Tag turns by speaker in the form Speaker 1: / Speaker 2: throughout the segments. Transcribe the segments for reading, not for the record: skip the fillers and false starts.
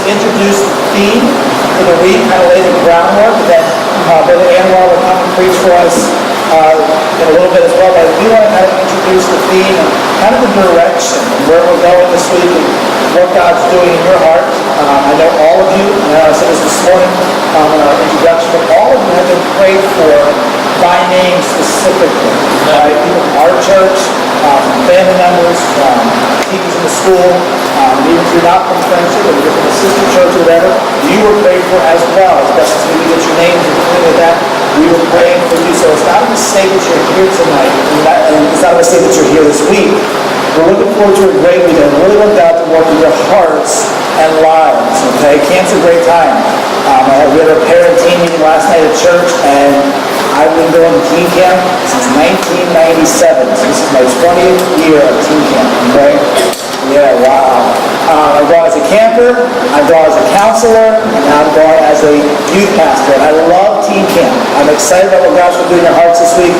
Speaker 1: introduce the theme for the week, kind of lay the groundwork, and then Brother Anwar will come and preach for us in a little bit as well. But we want to kind of introduce the theme and kind of the direction and where we're going this week and what God's doing in your heart. I know all of you, and I said this morning in our introduction, but all of you have been prayed for by name specifically. Right? People from our church, family members, teachers in the school, even if you're not from Friendship or you're from a sister church or whatever, you were prayed for as well. It doesn't mean you get your names or anything like that. We were praying for you. So it's not a mistake that you're here tonight, and it's not a mistake that you're here this week. We're looking forward to a great week, and really want God to work in your hearts and lives. Okay, camp's a great time. We had a parent team meeting last night at church, and I've been doing teen camp since 1997. So this is my 20th year of teen camp. Okay. Yeah, wow. I've gone as a camper, I've gone as a counselor, and now I've gone as a youth pastor. And I love teen camp. I'm excited about what God's going to do in your hearts this week.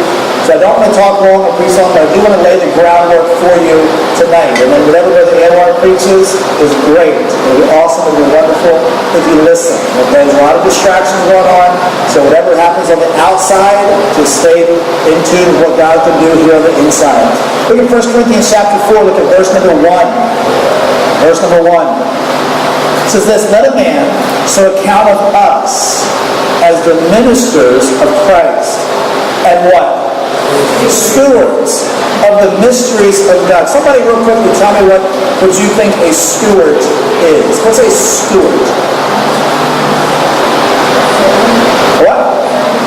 Speaker 1: So I don't want to talk long or preach long, but I do want to lay the groundwork for you tonight. And then whatever Brother Anwar preaches is great. It'll be awesome, it'll be wonderful if you listen. Okay, there's a lot of distractions going on. So whatever happens on the outside, just stay in tune with what God can do here on the inside. Look at 1 Corinthians chapter 4, look at verse number 1. Verse number 1. It says this, let a man so account of us as the ministers of Christ. And what? Stewards of the mysteries of God. Somebody real quickly tell me what you think a steward is. What's a steward? What?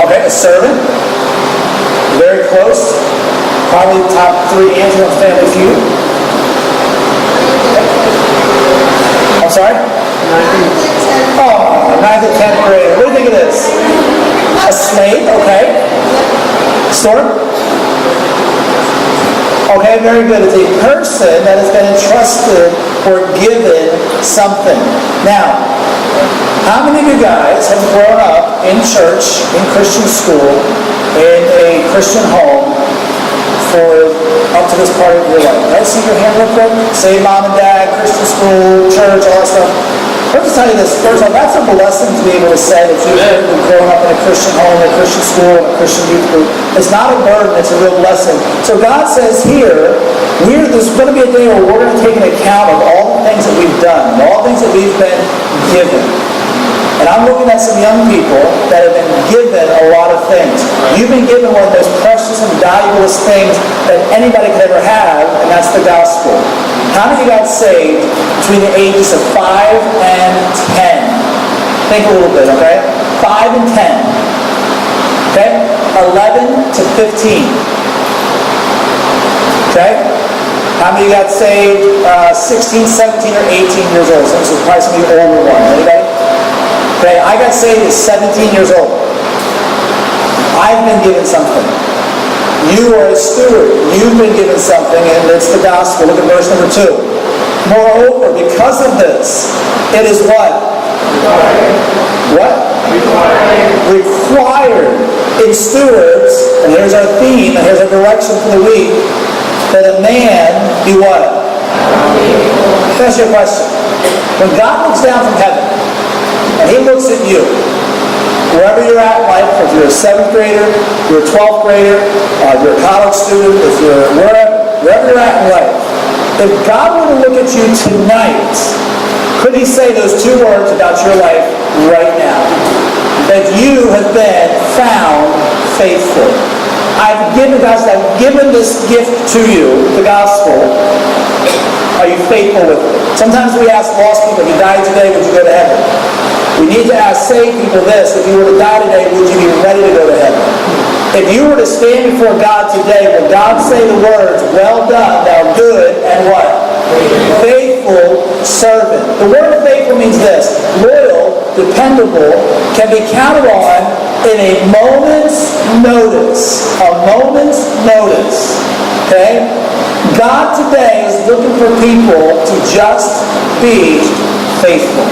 Speaker 1: Okay, a servant. Very close. Probably top 3 answers on Family Feud. I'm sorry? 9th and 10th grade. What do you think it is? A slave, okay. Storm? Okay, very good. It's a person that has been entrusted or given something. Now, how many of you guys have grown up in church, in Christian school, in a Christian home for up to this part of your life? Can I see your hand real quick? Say mom and dad, Christian school, church, all that stuff. Let me tell you this. First of all, that's a blessing to be able to say that you've been growing up in a Christian home, a Christian school, a Christian youth group. It's not a burden, it's a real blessing. So God says here, there's going to be a day where we're going to take an account of all the things that we've done, all the things that we've been given. And I'm looking at some young people that have been given a lot of things. You've been given one of the most precious and valuable things that anybody could ever have, and that's the gospel. How many got saved between the ages of 5 and 10? Think a little bit, okay? 5 and 10. Okay? 11 to 15. Okay? How many got saved 16, 17, or 18 years old? So this is probably some of the older ones. Anybody? Okay, I got saved at 17 years old. I've been given something. You are a steward. You've been given something, and it's the gospel. Look at verse number 2. Moreover, because of this, it is what? Required. What? Required in stewards, and here's our theme, and here's our direction for the week, that a man be what? That's your question. When God looks down from heaven, and He looks at you, wherever you're at in life, if you're a 7th grader, you're a 12th grader, you're a college student, if you're wherever you're at in life, if God were to look at you tonight, could He say those 2 words about your life right now? That you have been found faithful. I've given this gift to you, the gospel. Are you faithful with it? Sometimes we ask lost people, if you died today, would you go to heaven? We need to ask saved people this, if you were to die today, would you be ready to go to heaven? If you were to stand before God today, would God say the words, well done, thou good, and what? Faithful servant. The word faithful means this, loyal, dependable, can be counted on in a moment's notice. A moment's notice. Okay? God today is looking for people to just be faithful.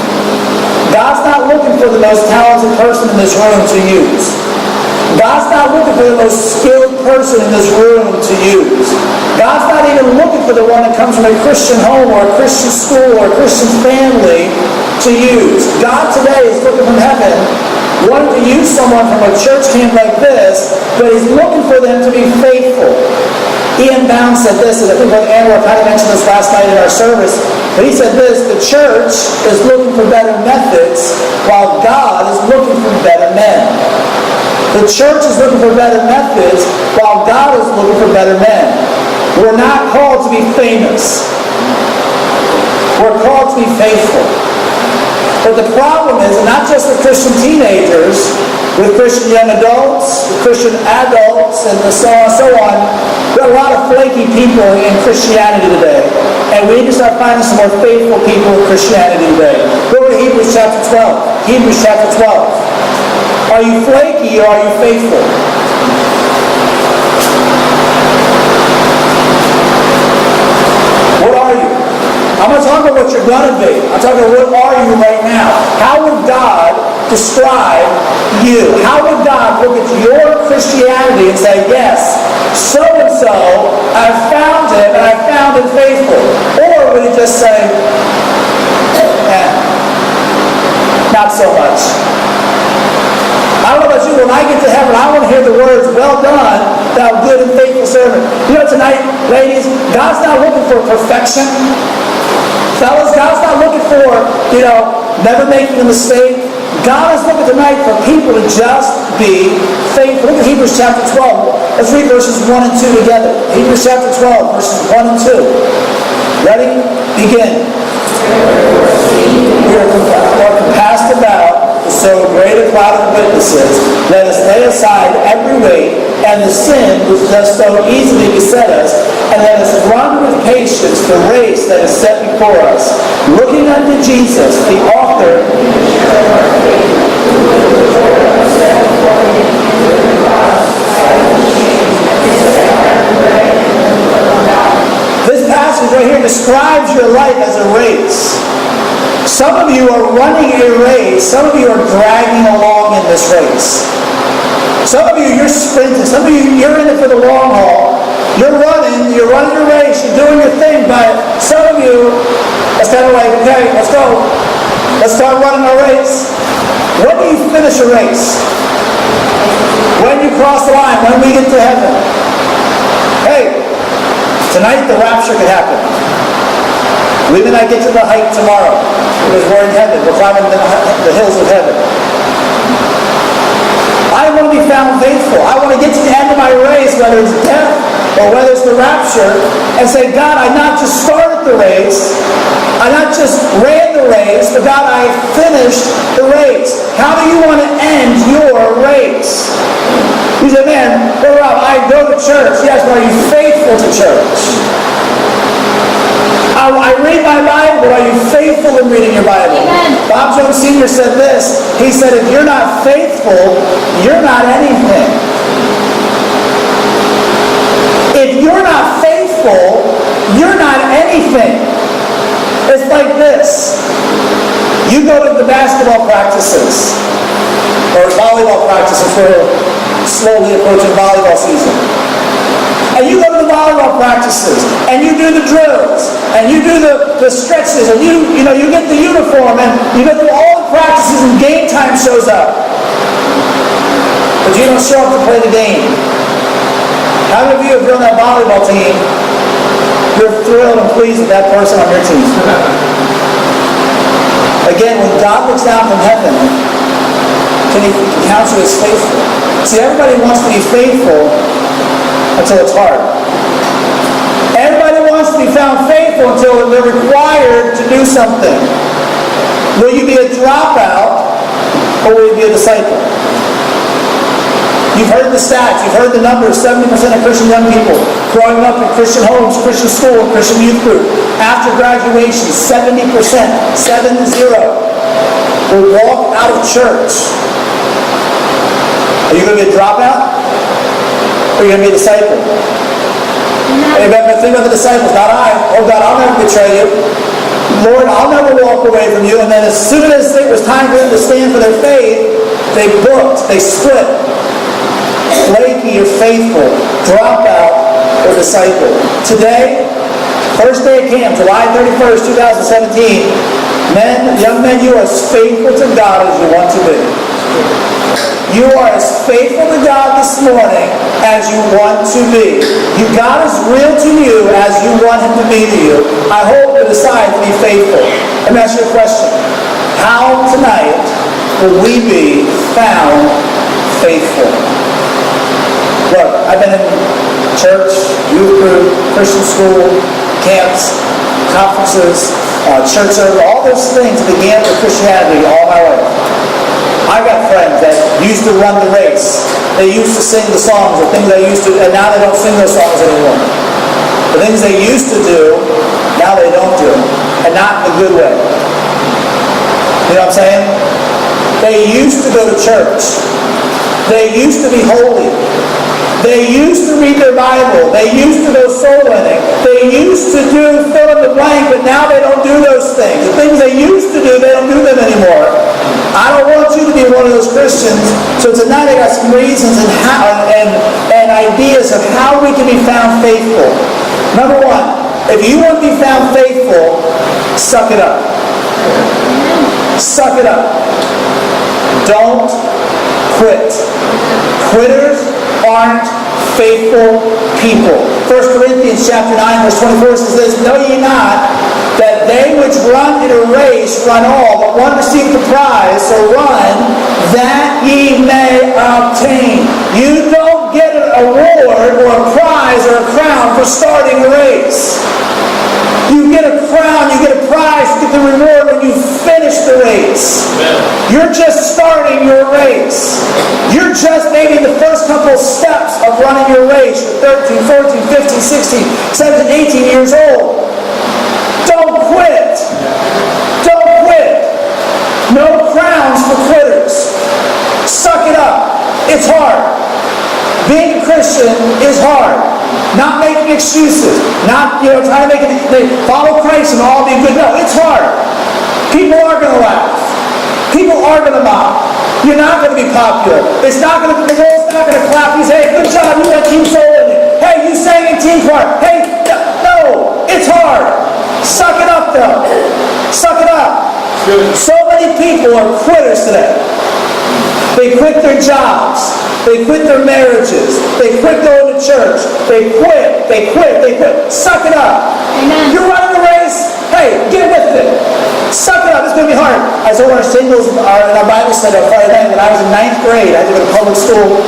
Speaker 1: God's not looking for the most talented person in this room to use. God's not looking for the most skilled person in this room to use. God's not even looking for the one that comes from a Christian home or a Christian school or a Christian family to use. God today is looking from heaven, wanting to use someone from a church camp like this, but He's looking for them to be faithful. Ian Bound said this, and I think Brother Andrew kind of mentioned this last night in our service, but he said this: the church is looking for better methods while God is looking for better men. The church is looking for better methods while God is looking for better men. We're not called to be famous. We're called to be faithful. But the problem is, not just with Christian teenagers, with Christian young adults, with Christian adults, and so on and so on, there are a lot of flaky people in Christianity today. And we need to start finding some more faithful people in Christianity today. Go to Hebrews chapter 12. Hebrews chapter 12. Are you flaky or are you faithful? What are you? I'm not talking about what you're going to be. I'm talking about what are you right now. How would God describe you? How would God look at your Christianity and say, yes, so-and-so, I found him and I found him faithful? Or would He just say, not so much? I don't know about you, when I get to heaven, I want to hear the words, well done, thou good and faithful servant. You know, tonight, ladies, God's not looking for perfection. Fellas, God's not looking for, never making a mistake. God is looking tonight for people to just be faithful. Look at Hebrews chapter 12. Let's read verses 1 and 2 together. Hebrews chapter 12, verses 1 and 2. Ready? Begin. We are compassed about so great a cloud of witnesses. Let us lay aside every weight and the sin which does so easily beset us, and let us run with patience the race that is set before us, looking unto Jesus, the author. This passage right here describes your life as a race. Some of you are running a race. Some of you are dragging along in this race. Some of you, you're sprinting. Some of you, you're in it for the long haul. You're running your race, you're doing your thing, but some of you, it's kind of like, okay, let's go. Let's start running our race. When do you finish a race? When you cross the line, when we get to heaven. Hey, tonight the rapture could happen. We may not get to the height tomorrow because we're in heaven. We're climbing the hills of heaven. I want to be found faithful. I want to get to the end of my race, whether it's death or whether it's the rapture, and say, God, I not just started the race, I not just ran the race, but God, I finished the race. How do you want to end your race? You say, man, Brother Rob, I go to church. Yes, but are you faithful to church? I read my Bible, but are you faithful in reading your Bible? Amen. Bob Jones Sr. said this. He said, if you're not faithful, you're not anything. If you're not faithful, you're not anything. It's like this. You go to the basketball practices, or volleyball practices. We're slowly approaching volleyball season. And you go to the volleyball practices, and you do the drills, and you do the stretches, and you get the uniform, and you go through all the practices, and game time shows up. But you don't show up to play the game. How many of you, if you're on that volleyball team, you're thrilled and pleased with that person on your team? Again, when God looks down from heaven, can He count you as faithful? See, everybody wants to be faithful until it's hard. Everybody wants to be found faithful until they're required to do something. Will you be a dropout or will you be a disciple? You've heard the stats, you've heard the numbers. 70% of Christian young people growing up in Christian homes, Christian school, Christian youth group, after graduation, 70%, 7-0, will walk out of church. Are you going to be a dropout? Or are you going to be a disciple? Amen. Think about the disciples. Not I. Oh God, I'll never betray you. Lord, I'll never walk away from you. And then as soon as it was time for them to stand for their faith, they booked. They split. flaky or faithful, dropout or disciple. Today, first day of camp, July 31st, 2017, young men, you are as faithful to God as you want to be. You are as faithful to God this morning as you want to be. God is real to you as you want Him to be to you. I hope you decide to be faithful. Let me ask you a question. How tonight will we be found faithful? Look, I've been in church, youth group, Christian school, camps, conferences, church service, all those things began with Christianity all my life. I got friends that used to run the race. They used to sing the songs, the things they used to, and now they don't sing those songs anymore. The things they used to do, now they don't do, and not in a good way. You know what I'm saying? They used to go to church. They used to be holy. They used to read their Bible. They used to go soul winning. They used to do fill in the blank, but now they don't do those things. The things they used to do, they don't do them anymore. I don't want you to be one of those Christians. So tonight I got some reasons and ideas of how we can be found faithful. Number one, if you want to be found faithful, suck it up. Suck it up. Don't quit. Quitters aren't faithful people. 1 Corinthians chapter 9, verse 24 says this, know ye not that they which run in a race run all, but one receive the prize, so run that ye may obtain. You don't get an award or a prize or a crown for starting a race. You get a crown, you get a prize, you get the reward when you finish the race. Amen. You're just starting your race. You're just maybe the first couple steps of running your race. You're 13, 14, 15, 16, 17, 18 years old. Don't quit. Don't quit. No crowns for quitters. Suck it up. It's hard. Being a Christian is hard. Not making excuses. Not, trying to follow Christ and all be good. No, it's hard. People are going to laugh. People are going to mock. You're not going to be popular. The world's not going to clap. You say, hey, good job, you got team soul in it. Hey, you sang in team choir. Hey, no, it's hard. Suck it up, though. Suck it up. So many people are quitters today. They quit their jobs. They quit their marriages. They quit going to church. They quit. Suck it up. Amen. You're running the race. Hey, get with it. Suck it up. It's going to be hard. I told our singles in our Bible study on Friday night when I was in 9th grade. I had to go to public school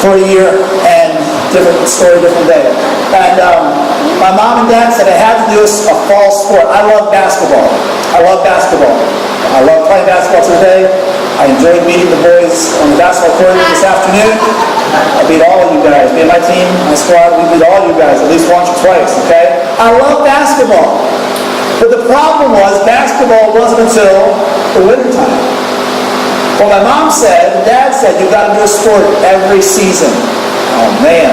Speaker 1: for a year, and different story, different day. And my mom and dad said I had to do a fall sport. I love basketball. I love playing basketball today. I enjoyed meeting the boys on the basketball court this afternoon. I beat all of you guys. Me and my team, my squad, we beat all you guys at least once or twice, okay? I love basketball. But the problem was basketball wasn't until the wintertime. Well, my mom said, and Dad said, you've got to do a sport every season. Oh, man.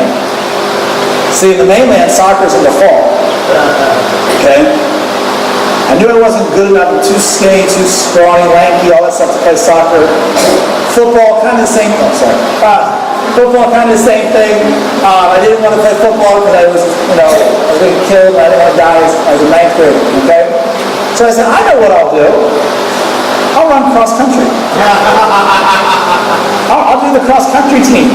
Speaker 1: See, in the mainland, soccer's in the fall. Okay? I knew I wasn't good enough. I'm too skinny, too scrawny, lanky, all that stuff to play soccer. Football, kind of the same thing. Football, kind of the same thing. I didn't want to play football because I was being killed. I didn't want to die as a 9th grader. Okay? So I said, I know what I'll do. I'll run cross country. I'll do the cross country team.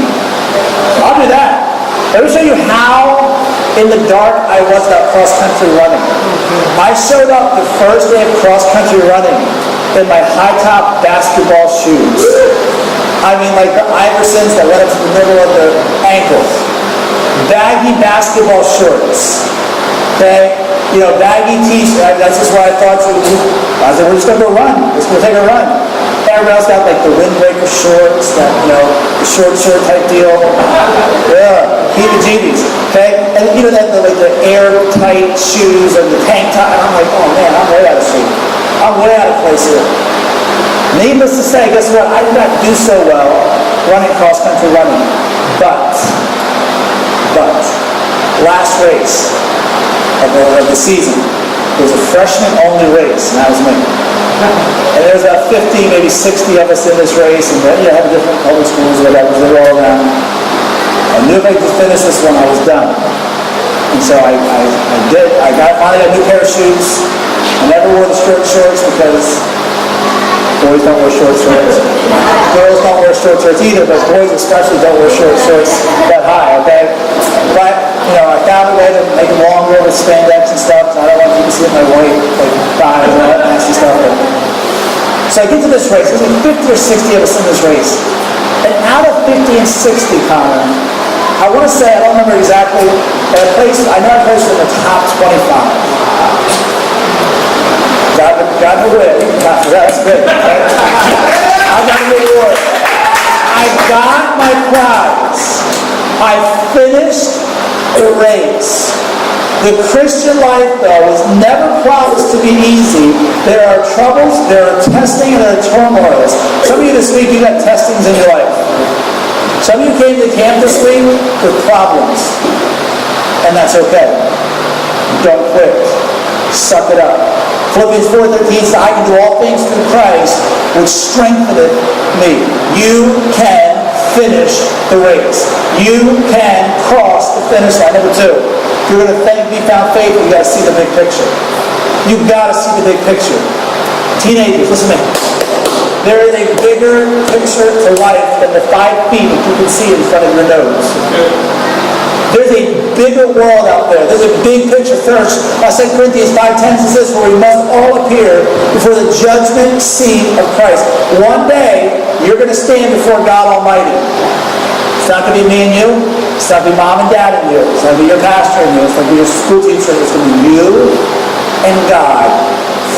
Speaker 1: I'll do that. Let me show you how in the dark I was about cross country running. I showed up the first day of cross country running in my high top basketball shoes. I mean, like the Iversons that went up to the middle of the ankles. Baggy basketball shorts. Okay? Baggy t-shirt. That's just what I thought. I said, we're just going to go run. Let's go take a run. Everybody else got like the windbreaker shorts, that, the short shirt type deal. Yeah, heebie-jeebies. Okay? And the airtight shoes and the tank top. And I'm like, oh man, I'm way out of shape. I'm way out of place here. Needless to say, guess what? I did not do so well running cross-country running. But, last race of the season, it was a freshman-only race, and that was me. And there was about 50, maybe 60 of us in this race, and you have different public schools or whatever, they were all around. I knew if I could finish this one, I was done. And so I did. Finally got a new pair of shoes. I never wore the short shorts because boys don't wear short shorts. Girls don't wear short shorts either, but boys especially don't wear short shorts that high, okay? But, I found a way to make them longer with spandex and stuff, so I don't want you to see my white, thighs and all that nasty stuff. So I get to this race. There's like 50 or 60 of us in this race. And out of 50 and 60, Connor, I want to say, I don't remember exactly, but I know I placed in the top 25. Got the win. That's good. I got the award. I got my prize. I finished the race. The Christian life, though, was never promised to be easy. There are troubles, there are testing, and there are turmoils. Some of you this week, you got testings in your life. Some of you came to camp this week with problems. And that's okay. Don't quit. Suck it up. Philippians 4:13 says, I can do all things through Christ, which strengtheneth me. You can finish the race. You can cross the finish line. Number 2, if you're going to be found faithful, you've got to see the big picture. You've got to see the big picture. Teenagers, listen to me. There is a bigger picture to life than the 5 feet that you can see in front of your nose. There's a bigger world out there. There's a big picture. First, 2 Corinthians 5:10 says this, where we must all appear before the judgment seat of Christ. One day, you're going to stand before God Almighty. It's not going to be me and you. It's not going to be mom and dad and you. It's not going to be your pastor and you. It's not going to be your school teacher. It's going to be you and God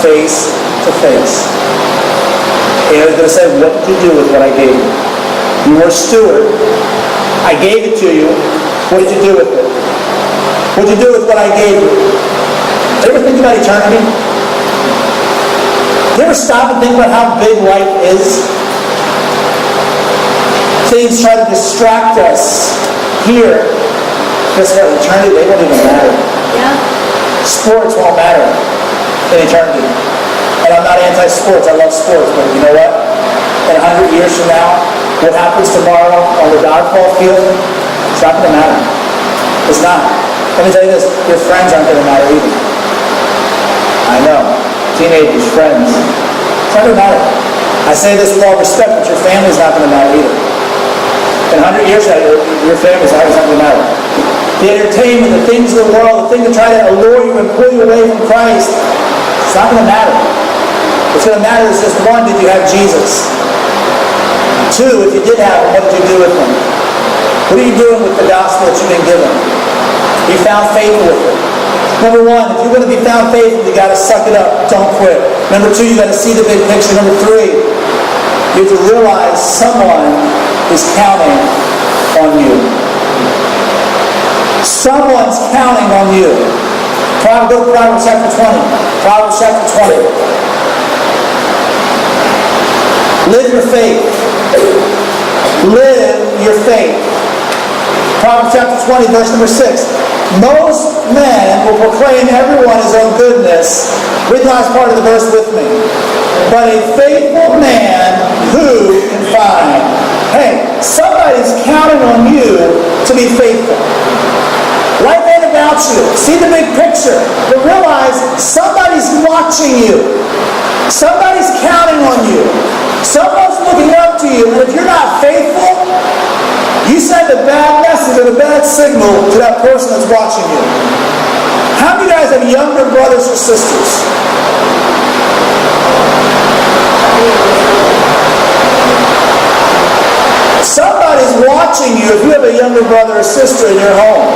Speaker 1: face to face. And he's going to say, what did you do with what I gave you? You were a steward. I gave it to you. What did you do with it? What did you do with what I gave you? Did you ever think about eternity? Did you ever stop and think about how big life is? Things try to distract us here. Guess what? Eternity, they won't even matter. Yeah. Sports won't matter in eternity. And I'm not anti-sports. I love sports. But you know what? In 100 years from now, what happens tomorrow on the dodgeball field, it's not going to matter. It's not. Let me tell you this. Your friends aren't going to matter either. I know. Teenagers, friends. It's not going to matter. I say this with all respect, but your family's not going to matter either. In 100 years from now, your family's not going to matter. The entertainment, the things of the world, the things that try to allure you and pull you away from Christ, it's not going to matter. What's going to matter is just, 1, did you have Jesus? 2, if you did have him, what did you do with him? What are you doing with the gospel that you've been given? You found faithful with it. Number 1, if you're going to be found faithful, you got to suck it up. Don't quit. Number 2, you got to see the big picture. Number 3, you have to realize someone is counting on you. Someone's counting on you. Go to Proverbs chapter 20. Proverbs chapter 20. Live your faith. Live your faith. Proverbs chapter 20, verse number 6. Most men will proclaim everyone his own goodness. Read the last part of the verse with me. But a faithful man, who can find? Hey, somebody's counting on you to be faithful. Life ain't about you. See the big picture. But realize somebody's watching you. Somebody's counting on you. Someone's looking up to you. And if you're not faithful, you send a bad message and a bad signal to that person that's watching you. How many of you guys have younger brothers or sisters? Somebody's watching you if you have a younger brother or sister in your home.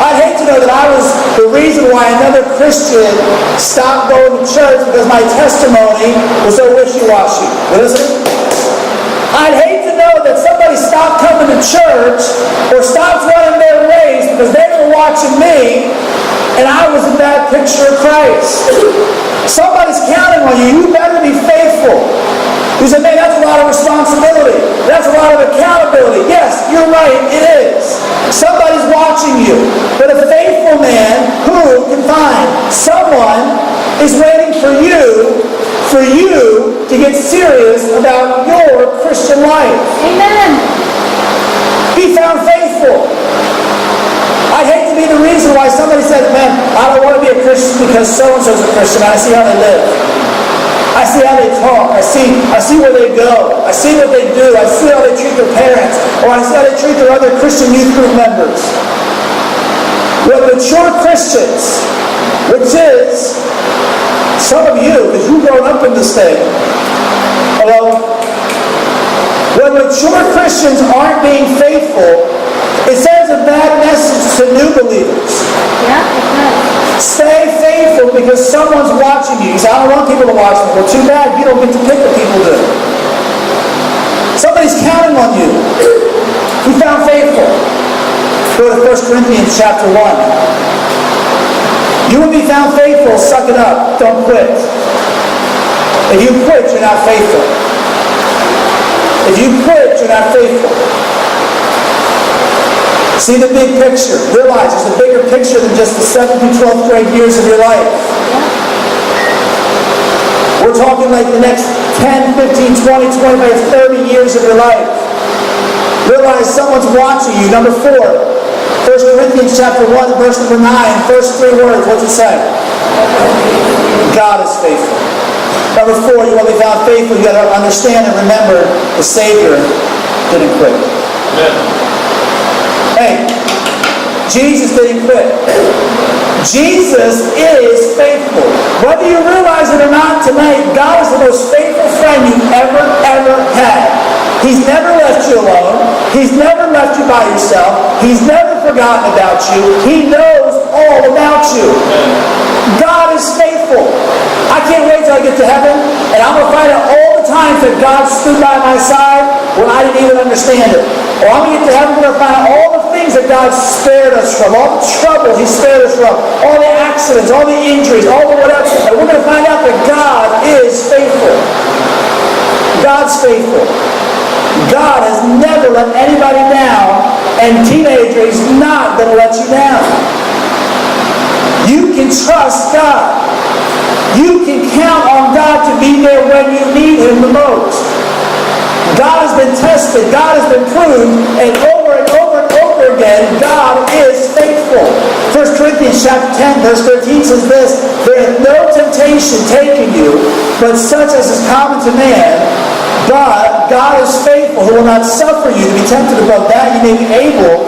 Speaker 1: I'd hate to know that I was the reason why another Christian stopped going to church because my testimony was so wishy-washy. What is it? I'd hate to know that somebody stopped coming to church or stopped running their race because they were watching me and I was a bad picture of Christ. Somebody's counting on you. You better be faithful. You say, man, that's a lot of responsibility. That's a lot of accountability. Yes, you're right, it is. Somebody's watching you. But a faithful man, who can find? Someone is waiting for you to get serious about your Christian life.
Speaker 2: Amen.
Speaker 1: because so-and-so's a Christian. I see how they live. I see how they talk. I see where they go. I see what they do. I see how they treat their parents. Or I see how they treat their other Christian youth group members. When mature Christians, which is some of you, because you've grown up in this thing, hello? When mature Christians aren't being faithful, it sends a bad message to new believers.
Speaker 2: Yeah, it does.
Speaker 1: Stay faithful because someone's watching you. You say, I don't want people to watch me. Well, too bad. You don't get to pick what people do. Somebody's counting on you. You found faithful. Go to 1 Corinthians chapter 1. You will be found faithful. Suck it up. Don't quit. If you quit, you're not faithful. If you quit, you're not faithful. See the big picture. Realize there's a bigger picture than just the 7th through 12th grade years of your life. We're talking like the next 10, 15, 20, 25, 30 years of your life. Realize someone's watching you. Number 4, 1 Corinthians chapter 1, verse number 9, first 3 words. What's it say? God is faithful. Number 4, you want to be found faithful. You got to understand and remember the Savior didn't quit. Amen. Hey, Jesus didn't quit. Jesus is faithful. Whether you realize it or not tonight, God is the most faithful friend you've ever had. He's never left you alone. He's never left you by yourself. He's never forgotten about you. He knows all about you. God is faithful. I can't wait till I get to heaven, and I'm going to find out all the times that God stood by my side when I didn't even understand it. Or I'm going to get to heaven, we're going to find out all the things that God spared us from, all the trouble He spared us from, all the accidents, all the injuries, all the whatever. And we're going to find out that God is faithful. God's faithful. God has never let anybody down, and teenager, He's not going to let you down. You can trust God. You can count on God to be there when you need Him the most. God has been tested. God has been proved. And over and over and over again, God is faithful. 1 Corinthians chapter 10, verse 13 says this, there is no temptation taken you, but such as is common to man. But God is faithful, who will not suffer you to be tempted above that you may be able,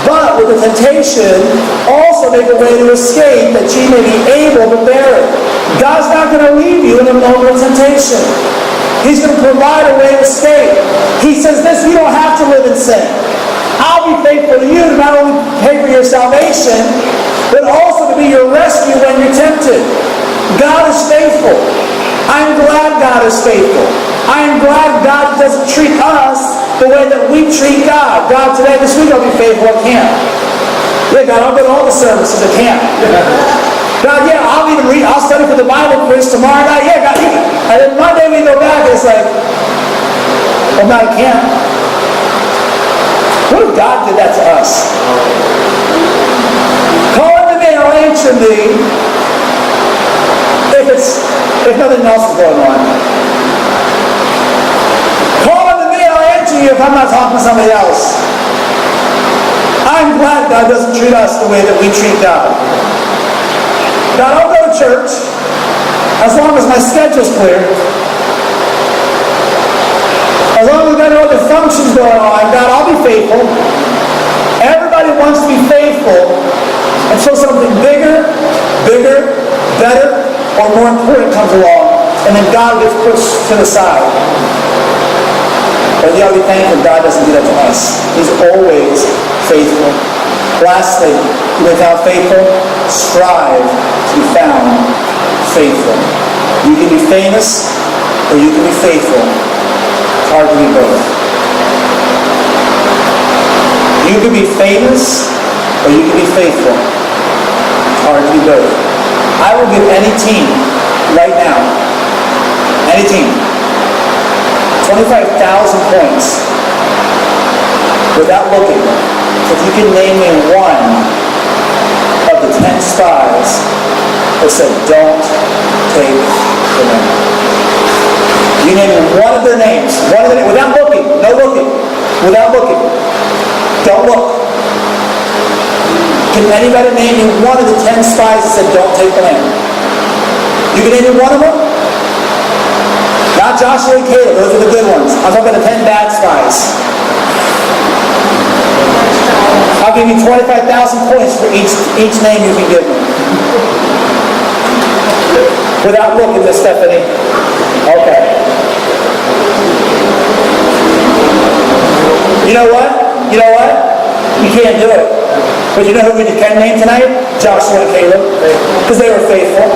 Speaker 1: but with the temptation also make a way to escape, that ye may be able to bear it. God's not going to leave you in a moment of temptation. He's going to provide a way to escape. He says this, you don't have to live in sin. I'll be faithful to you to not only pay for your salvation, but also to be your rescue when you're tempted. God is faithful. I'm glad God is faithful. I am glad God doesn't treat us the way that we treat God. God, today, this week, I'll be faithful at camp. Yeah, God, I'll go to all the services at camp. God, yeah, I'll study for the Bible quiz tomorrow night. Yeah, God, and then Monday we go back and it's like, I'm not at camp. What if God did that to us? Call unto me and I'll answer thee if nothing else is going on. Call unto me and I'll answer you if I'm not talking to somebody else. I'm glad God doesn't treat us the way that we treat God. God, I'll go to church as long as my schedule's clear. As long as I know the function's going on, God, I'll be faithful. Everybody wants to be faithful until something bigger, better, or more important comes along, and then God gets pushed to the side. But you ought to be thankful God doesn't do that to us. He's always faithful. Lastly, you may be found faithful, strive to be found faithful. You can be famous or you can be faithful. It's hard to be both. You can be famous or you can be faithful. It's hard to be both. I will give any team right now, any team, 25,000 points without looking. If you can name me one of the 10 spies that said, don't take the name. You name me one of their names, without looking, no looking, without looking. Don't look. Can anybody name me one of the 10 spies that said, don't take the name? You can name one of them? Not Joshua and Caleb, those are the good ones. I'm talking about the 10 bad spies. I'll give you 25,000 points for each name you can give me. Without looking, Miss Stephanie. Okay. You know what? You can't do it. But you know who we can name tonight? Joshua and Caleb. Because they were faithful.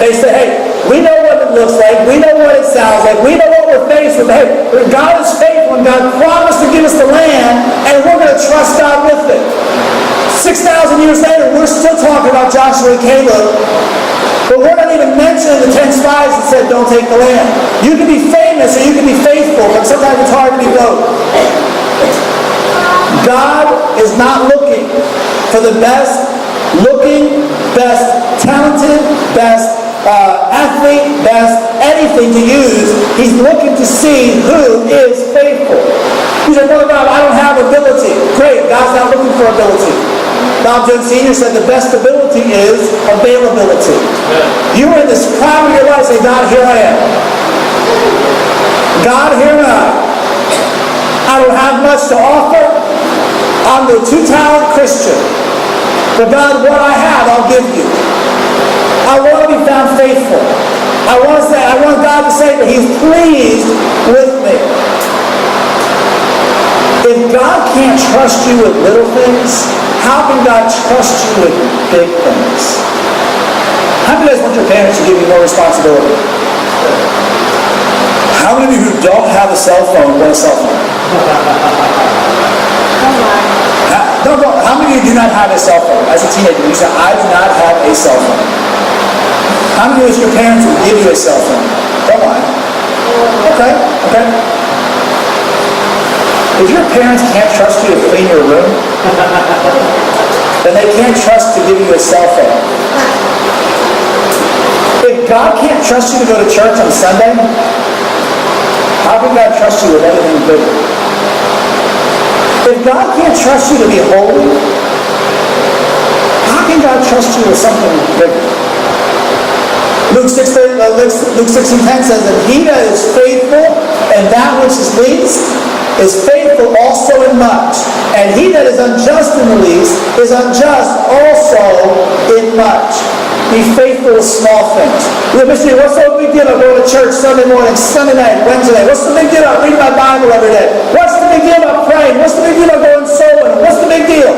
Speaker 1: They said, hey, we know what it looks like. We know what it sounds like. We know what we're faced with. Hey, God is faithful and God promised to give us the land, and we're going to trust God with it. 6,000 years later, we're still talking about Joshua and Caleb. But we're not even mentioning the 10 spies that said, don't take the land. You can be famous or you can be faithful, but sometimes it's hard to be both. God is not looking for the best looking, best talented, best athlete, best anything to use. He's looking to see who is faithful. He said, what about, I don't have ability. Great, God's not looking for ability. Bob Jones Sr. said the best ability is availability. You were in this prime of your life, say, God, here I am. God, here am I. I don't have much to offer. I'm the two-talent Christian. But God, what I have, I'll give you. I want to be found faithful. I want God to say that He's pleased with me. If God can't trust you with little things, how can God trust you with big things? How many of you guys want your parents to give you more responsibility? How many of you who don't have a cell phone want a cell phone? How many of you do not have a cell phone? As a teenager, you said, I do not have a cell phone. How many of your parents will give you a cell phone? Don't lie. Okay. If your parents can't trust you to clean your room, then they can't trust to give you a cell phone. If God can't trust you to go to church on Sunday, how can God trust you with anything bigger? If God can't trust you to be holy, how can God trust you with something bigger? Luke 16:10 says that he that is faithful and that which is least is faithful also in much. And he that is unjust in the least is unjust also in much. Be faithful with small things. What's the big deal about going to church Sunday morning, Sunday night, Wednesday night? What's the big deal about reading my Bible every day? What's the big deal about praying? What's the big deal about going soul winning? What's the big deal?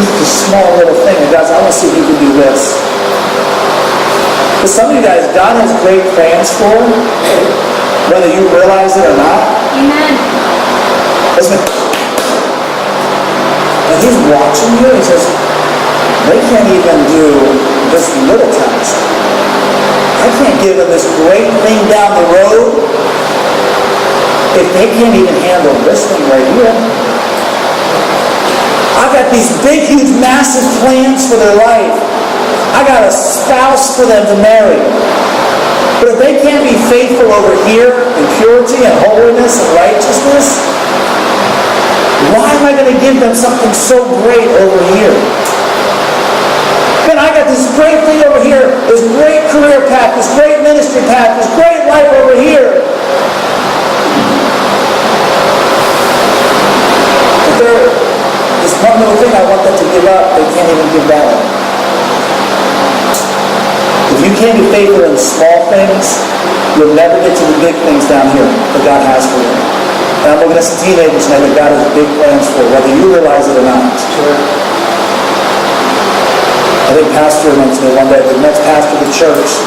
Speaker 1: It's a small little thing. And guys, I want to see if you can do this. For some of you guys, God has great plans for you, whether you realize it or not.
Speaker 2: Amen.
Speaker 1: Listen. And He's watching you. He says, they can't even do this little task. I can't give them this great thing down the road if they can't even handle this thing right here. I've got these big, huge, massive plans for their life. I got a spouse for them to marry. But if they can't be faithful over here in purity and holiness and righteousness, why am I going to give them something so great over here? Man, I got this great thing over here, this great career path, this great ministry path, this great life over here. But this one little thing I want them to give up, they can't even give that up. If you can't be faithful in small things, you'll never get to the big things down here that God has for you. And I'm looking at some teenagers now that God has big plans for, whether you realize it or not. Sure. I think Pastor mentioned it one day, the next pastor of the church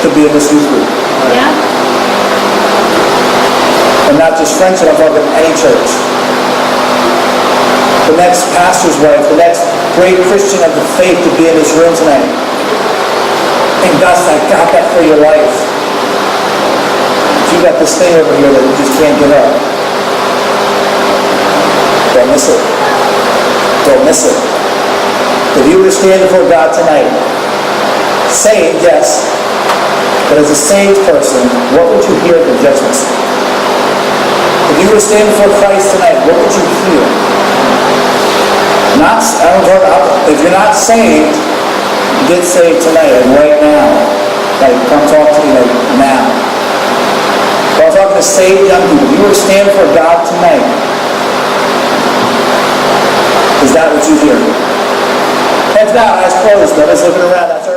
Speaker 1: could be in this youth group.
Speaker 2: Yeah.
Speaker 1: And not just Friendship, I'm talking any church. The next pastor's wife, the next great Christian of the faith to be in this room tonight. And God's like, got that for your life. But you got this thing over here that you just can't give up. Don't miss it. Don't miss it. If you were to stand before God tonight, saved, yes, but as a saved person, what would you hear at the judgment seat? If you were to stand before Christ tonight, what would you hear? If you're not saved, get saved tonight, like right now, like come talk to me like now. So I'm talking to saved young people. If you were to stand for God tonight, is that what you hear? Heads down, eyes closed, nobody's looking around. That's